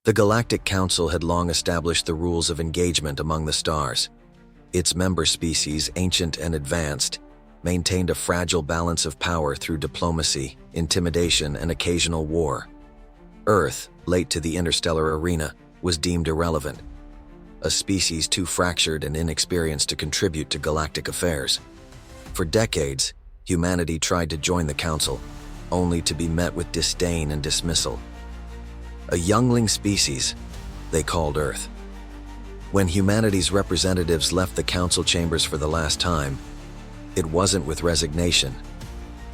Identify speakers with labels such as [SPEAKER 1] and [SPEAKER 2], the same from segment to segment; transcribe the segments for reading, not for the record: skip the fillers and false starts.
[SPEAKER 1] The Galactic Council had long established the rules of engagement among the stars. Its member species, ancient and advanced, maintained a fragile balance of power through diplomacy, intimidation, and occasional war. Earth, late to the interstellar arena, was deemed irrelevant, a species too fractured and inexperienced to contribute to galactic affairs. For decades, humanity tried to join the Council, only to be met with disdain and dismissal. A youngling species, they called Earth. When humanity's representatives left the Council chambers for the last time, it wasn't with resignation,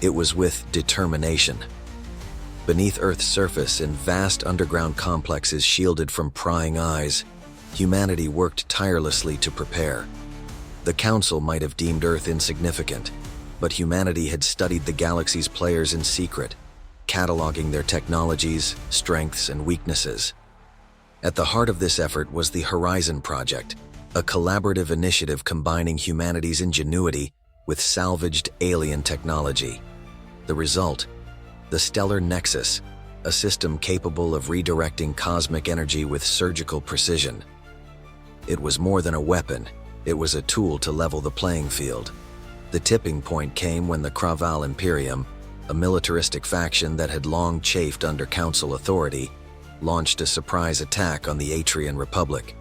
[SPEAKER 1] it was with determination. Beneath Earth's surface, in vast underground complexes shielded from prying eyes, humanity worked tirelessly to prepare. The Council might have deemed Earth insignificant, but humanity had studied the galaxy's players in secret, cataloging their technologies, strengths, and weaknesses. At the heart of this effort was the Horizon Project, a collaborative initiative combining humanity's ingenuity with salvaged alien technology. The result? The Stellar Nexus, a system capable of redirecting cosmic energy with surgical precision. It was more than a weapon, it was a tool to level the playing field. The tipping point came when the Kra'Val Imperium, a militaristic faction that had long chafed under Council authority, launched a surprise attack on the Atrian Republic.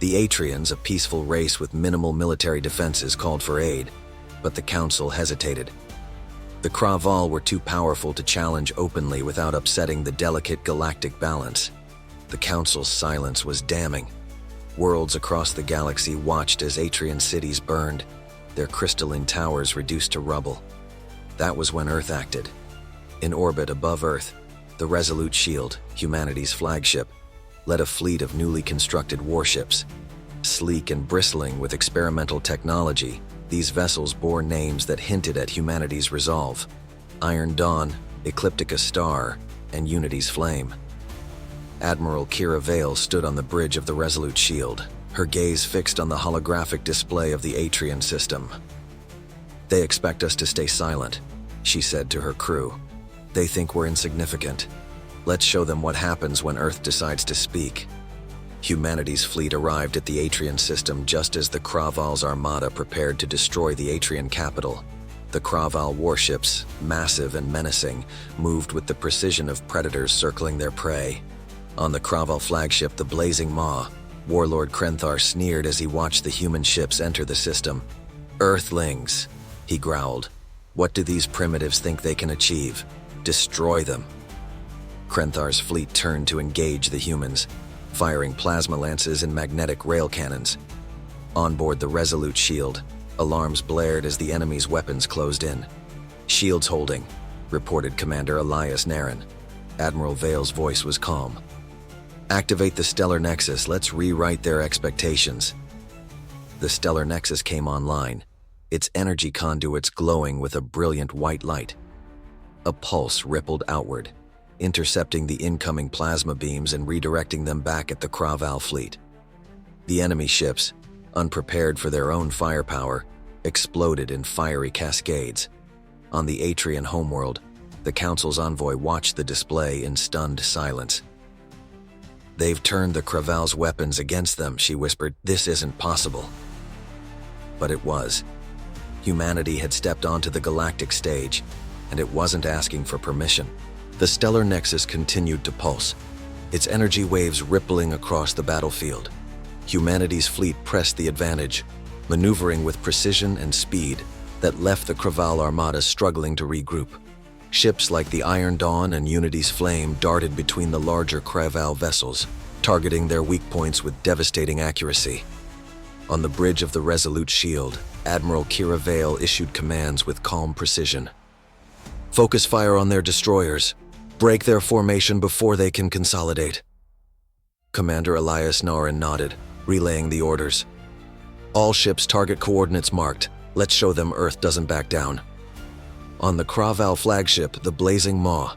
[SPEAKER 1] The Atrians, a peaceful race with minimal military defenses, called for aid, but the Council hesitated. The Kra'Val were too powerful to challenge openly without upsetting the delicate galactic balance. The Council's silence was damning. Worlds across the galaxy watched as Atrian cities burned, their crystalline towers reduced to rubble. That was when Earth acted. In orbit above Earth, the Resolute Shield, humanity's flagship, led a fleet of newly constructed warships. Sleek and bristling with experimental technology, these vessels bore names that hinted at humanity's resolve: Iron Dawn, Ecliptica Star, and Unity's Flame. Admiral Keira Vale stood on the bridge of the Resolute Shield, her gaze fixed on the holographic display of the Atrian system. "They expect us to stay silent," she said to her crew. "They think we're insignificant. Let's show them what happens when Earth decides to speak." Humanity's fleet arrived at the Atrian system just as the Kra'Val's armada prepared to destroy the Atrian capital. The Kra'Val warships, massive and menacing, moved with the precision of predators circling their prey. On the Kra'Val flagship, the Blazing Maw, Warlord Krenthar sneered as he watched the human ships enter the system. "Earthlings," he growled. "What do these primitives think they can achieve? Destroy them." Krenthar's fleet turned to engage the humans, firing plasma lances and magnetic rail cannons. On board the Resolute Shield, alarms blared as the enemy's weapons closed in. "Shields holding," reported Commander Elias Naren. Admiral Vale's voice was calm. "Activate the Stellar Nexus, let's rewrite their expectations." The Stellar Nexus came online, its energy conduits glowing with a brilliant white light. A pulse rippled outward, intercepting the incoming plasma beams and redirecting them back at the Kra'Val fleet. The enemy ships, unprepared for their own firepower, exploded in fiery cascades. On the Atrian homeworld, the Council's envoy watched the display in stunned silence. "They've turned the Kra'Val's weapons against them," she whispered. "This isn't possible." But it was. Humanity had stepped onto the galactic stage, and it wasn't asking for permission. The Stellar Nexus continued to pulse, its energy waves rippling across the battlefield. Humanity's fleet pressed the advantage, maneuvering with precision and speed that left the Kra'Val armada struggling to regroup. Ships like the Iron Dawn and Unity's Flame darted between the larger Kra'Val vessels, targeting their weak points with devastating accuracy. On the bridge of the Resolute Shield, Admiral Keira Vale issued commands with calm precision. "Focus fire on their destroyers. Break their formation before they can consolidate." Commander Elias Naren nodded, relaying the orders. "All ships target coordinates marked. Let's show them Earth doesn't back down." On the Kra'Val flagship, the Blazing Maw,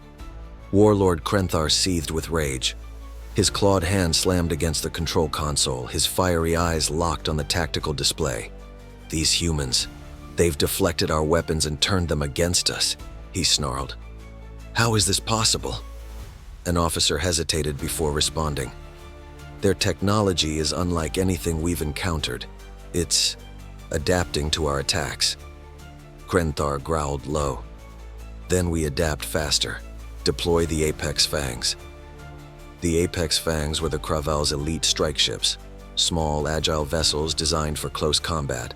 [SPEAKER 1] Warlord Krenthar seethed with rage. His clawed hand slammed against the control console, his fiery eyes locked on the tactical display. "These humans, they've deflected our weapons and turned them against us," he snarled. "How is this possible?" An officer hesitated before responding. Their technology is unlike anything we've encountered. It's adapting to our attacks. Kra'Val growled low. Then we adapt faster. Deploy the Apex Fangs. The Apex Fangs were the Kra'Val's elite strike ships, small, agile vessels designed for close combat.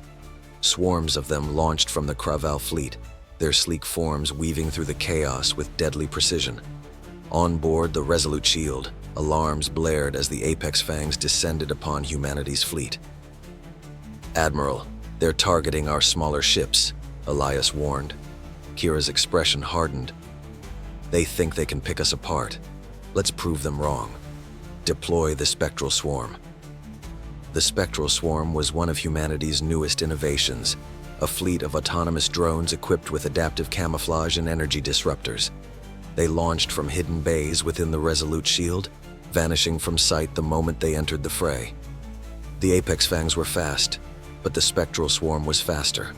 [SPEAKER 1] Swarms of them launched from the Kra'Val fleet, their sleek forms weaving through the chaos with deadly precision. On board the Resolute Shield, alarms blared as the Apex Fangs descended upon humanity's fleet. "Admiral, they're targeting our smaller ships," Elias warned. Kira's expression hardened. "They think they can pick us apart. Let's prove them wrong. Deploy the Spectral Swarm." The Spectral Swarm was one of humanity's newest innovations, a fleet of autonomous drones equipped with adaptive camouflage and energy disruptors. They launched from hidden bays within the Resolute Shield, vanishing from sight the moment they entered the fray. The Apex Fangs were fast, but the Spectral Swarm was faster.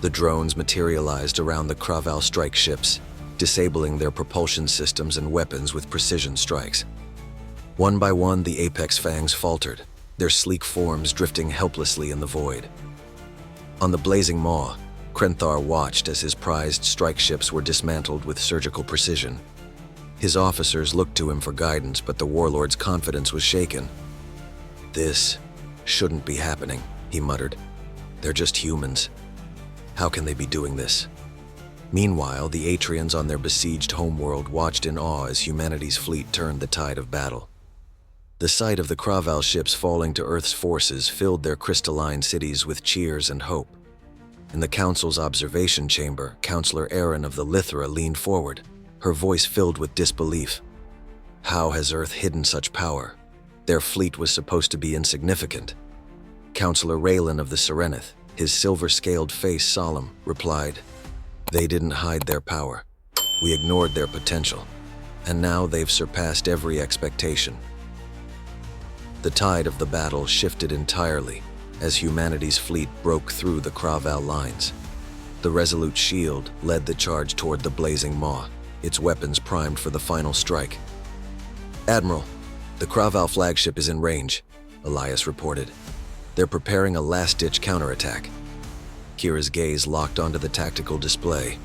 [SPEAKER 1] The drones materialized around the Kra'Val strike ships, disabling their propulsion systems and weapons with precision strikes. One by one, the Apex Fangs faltered, their sleek forms drifting helplessly in the void. On the blazing maw, Kra'Val watched as his prized strike ships were dismantled with surgical precision. His officers looked to him for guidance, but the warlord's confidence was shaken. "This shouldn't be happening," he muttered. "They're just humans. How can they be doing this?" Meanwhile, the Atrians on their besieged homeworld watched in awe as humanity's fleet turned the tide of battle. The sight of the Kra'Val ships falling to Earth's forces filled their crystalline cities with cheers and hope. In the Council's observation chamber, Counselor Aaron of the Lithra leaned forward, her voice filled with disbelief. How has Earth hidden such power? Their fleet was supposed to be insignificant. Counselor Raylan of the Serenith, his silver-scaled face solemn, replied, "They didn't hide their power. We ignored their potential, and now they've surpassed every expectation." The tide of the battle shifted entirely as humanity's fleet broke through the Kra'Val lines. The Resolute Shield led the charge toward the blazing maw, its weapons primed for the final strike. "Admiral, the Kra'Val flagship is in range," Elias reported. "They're preparing a last-ditch counterattack." Kira's gaze locked onto the tactical display.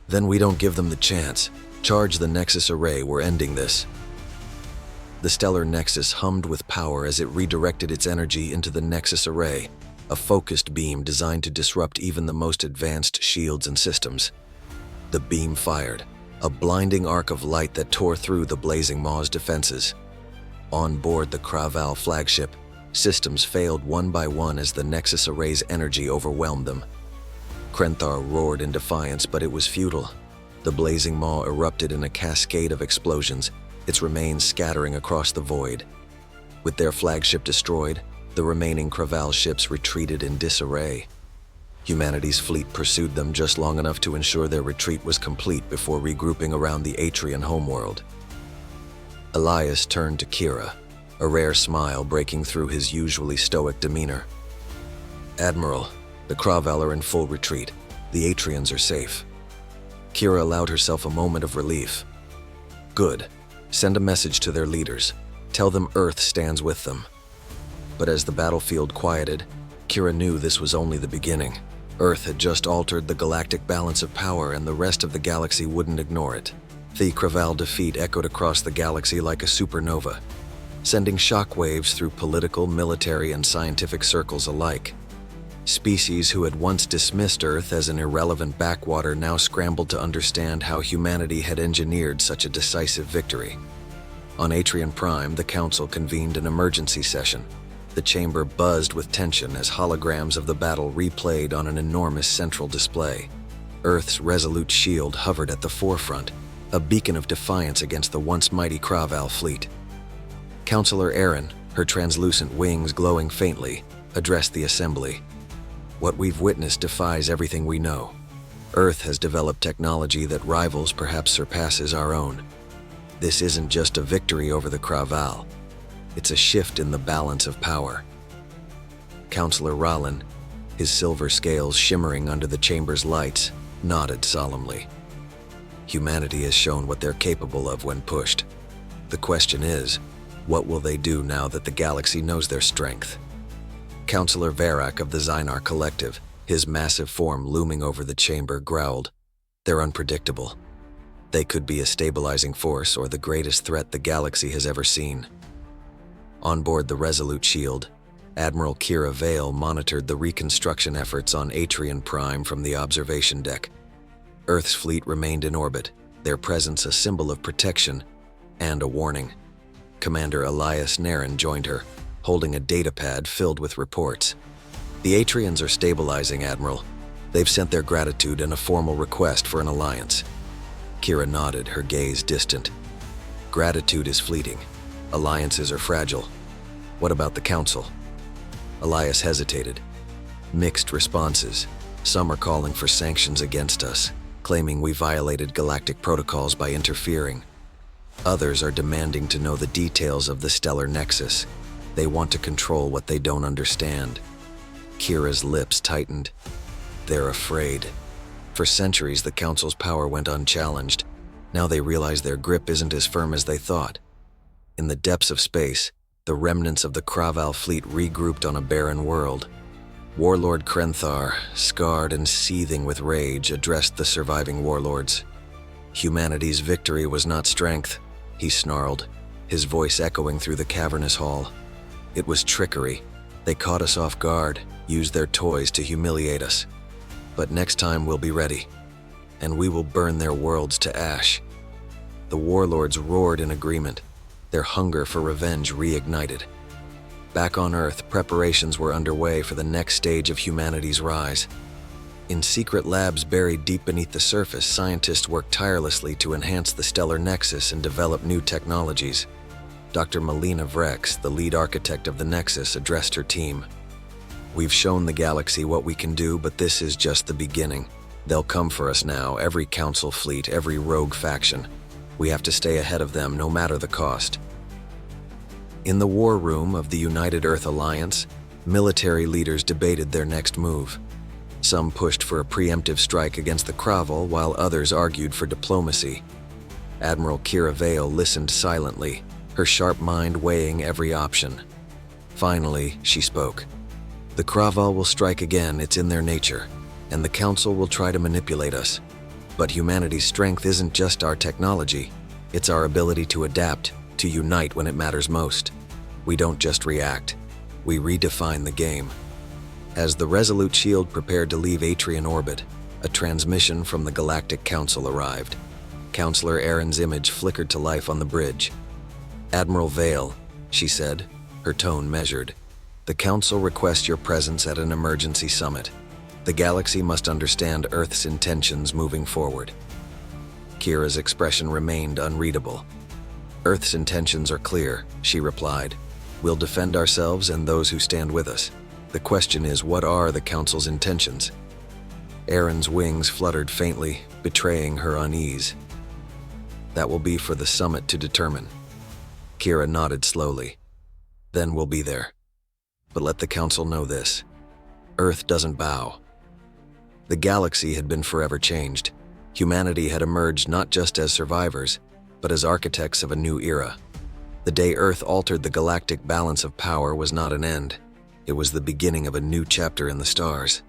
[SPEAKER 1] "Then we don't give them the chance. Charge the Nexus array, we're ending this." The Stellar Nexus hummed with power as it redirected its energy into the Nexus array, a focused beam designed to disrupt even the most advanced shields and systems. The beam fired, a blinding arc of light that tore through the blazing maw's defenses. On board the Kra'Val flagship, systems failed one by one as the Nexus array's energy overwhelmed them. Kra'Val roared in defiance, but it was futile. The blazing maw erupted in a cascade of explosions, its remains scattering across the void. With their flagship destroyed, the remaining Kra'Val ships retreated in disarray. Humanity's fleet pursued them just long enough to ensure their retreat was complete before regrouping around the Atrian homeworld. Elias turned to Kira, a rare smile breaking through his usually stoic demeanor. "Admiral, the Kra'Val are in full retreat. The Atrians are safe." Kira allowed herself a moment of relief. "Good. Send a message to their leaders. Tell them Earth stands with them." But as the battlefield quieted, Kira knew this was only the beginning. Earth had just altered the galactic balance of power, and the rest of the galaxy wouldn't ignore it. The Kra'Val defeat echoed across the galaxy like a supernova, sending shockwaves through political, military, and scientific circles alike. Species who had once dismissed Earth as an irrelevant backwater now scrambled to understand how humanity had engineered such a decisive victory. On Atrian Prime, the Council convened an emergency session. The chamber buzzed with tension as holograms of the battle replayed on an enormous central display. Earth's Resolute Shield hovered at the forefront, a beacon of defiance against the once mighty Kra'Val fleet. Counselor Aaron, her translucent wings glowing faintly, addressed the assembly. "What we've witnessed defies everything we know. Earth has developed technology that rivals, perhaps surpasses our own. This isn't just a victory over the Kra'Val. It's a shift in the balance of power." Counselor Rallen, his silver scales shimmering under the chamber's lights, nodded solemnly. "Humanity has shown what they're capable of when pushed. The question is, what will they do now that the galaxy knows their strength? Counselor Varak of the Zynar Collective, his massive form looming over the chamber, growled. They're unpredictable. They could be a stabilizing force or the greatest threat the galaxy has ever seen. On board the Resolute Shield, Admiral Keira Vale monitored the reconstruction efforts on Atrian Prime from the observation deck. Earth's fleet remained in orbit, their presence a symbol of protection and a warning. Commander Elias Naren joined her, holding a datapad filled with reports. The Atrians are stabilizing, Admiral. They've sent their gratitude and a formal request for an alliance. Keira nodded, her gaze distant. Gratitude is fleeting. Alliances are fragile. What about the Council? Elias hesitated. Mixed responses. Some are calling for sanctions against us, claiming we violated galactic protocols by interfering. Others are demanding to know the details of the Stellar Nexus. They want to control what they don't understand. Kira's lips tightened. They're afraid. For centuries, the Council's power went unchallenged. Now they realize their grip isn't as firm as they thought. In the depths of space, the remnants of the Kra'Val fleet regrouped on a barren world. Warlord Krenthar, scarred and seething with rage, addressed the surviving warlords. Humanity's victory was not strength, he snarled, his voice echoing through the cavernous hall. It was trickery. They caught us off guard, used their toys to humiliate us. But next time we'll be ready, and we will burn their worlds to ash. The warlords roared in agreement, their hunger for revenge reignited. Back on Earth, preparations were underway for the next stage of humanity's rise. In secret labs buried deep beneath the surface, scientists worked tirelessly to enhance the Stellar Nexus and develop new technologies. Dr. Melina Vrex, the lead architect of the Nexus, addressed her team. We've shown the galaxy what we can do, but this is just the beginning. They'll come for us now, every Council fleet, every rogue faction. We have to stay ahead of them, no matter the cost. In the war room of the United Earth Alliance, military leaders debated their next move. Some pushed for a preemptive strike against the Kra'Val, while others argued for diplomacy. Admiral Keira Vale listened silently, her sharp mind weighing every option. Finally, she spoke. The Kra'Val will strike again, it's in their nature, and the Council will try to manipulate us. But humanity's strength isn't just our technology, it's our ability to adapt, to unite when it matters most. We don't just react, we redefine the game. As the Resolute Shield prepared to leave Atrian orbit, a transmission from the Galactic Council arrived. Counselor Aaron's image flickered to life on the bridge. Admiral Vale, she said, her tone measured. The Council requests your presence at an emergency summit. The galaxy must understand Earth's intentions moving forward. Kira's expression remained unreadable. Earth's intentions are clear, she replied. We'll defend ourselves and those who stand with us. The question is, what are the Council's intentions? Aaron's wings fluttered faintly, betraying her unease. That will be for the summit to determine. Keira nodded slowly. Then we'll be there. But let the Council know this. Earth doesn't bow. The galaxy had been forever changed. Humanity had emerged not just as survivors, but as architects of a new era. The day Earth altered the galactic balance of power was not an end. It was the beginning of a new chapter in the stars.